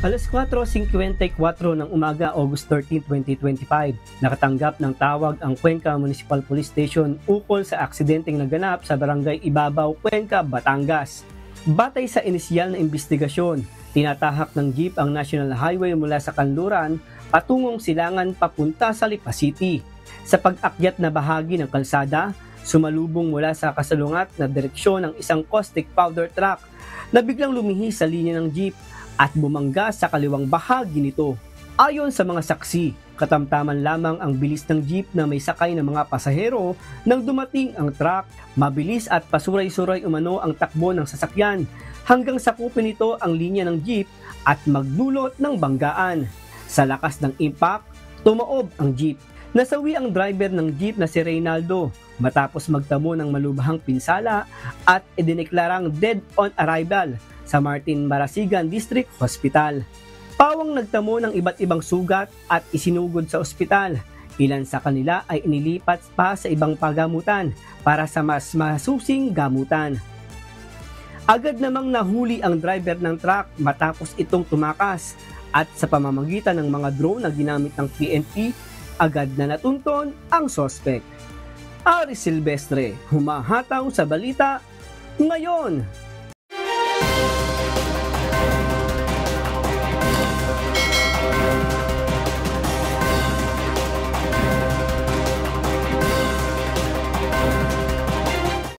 4:54 ng umaga, August 13, 2025, nakatanggap ng tawag ang Cuenca Municipal Police Station ukol sa aksidenteng naganap sa Barangay Ibabaw, Cuenca, Batangas. Batay sa inisyal na investigasyon, tinatahak ng jeep ang National Highway mula sa Kanluran patungong Silangan papunta sa Lipa City. Sa pag-akyat na bahagi ng kalsada, sumalubong mula sa kasalungat na direksyon ng isang caustic powder truck na biglang lumihis sa linya ng jeep at bumangga sa kaliwang bahagi nito. Ayon sa mga saksi, katamtaman lamang ang bilis ng jeep na may sakay ng mga pasahero nang dumating ang truck. Mabilis at pasuray-suray umano ang takbo ng sasakyan hanggang sakupin nito ang linya ng jeep at magdulot ng banggaan. Sa lakas ng impact, tumaob ang jeep. Nasawi ang driver ng jeep na si Reynaldo matapos magtamo ng malubhang pinsala at idineklarang dead on arrival sa Martin Barasigan District Hospital. Pawang nagtamo ng iba't ibang sugat at isinugod sa ospital. Ilan sa kanila ay inilipat pa sa ibang pagamutan para sa mas masusing gamutan. Agad namang nahuli ang driver ng truck matapos itong tumakas at sa pamamagitan ng mga drone na ginamit ng PNP, agad na natunton ang sospek. Aris Silvestre, humahataw sa balita ngayon.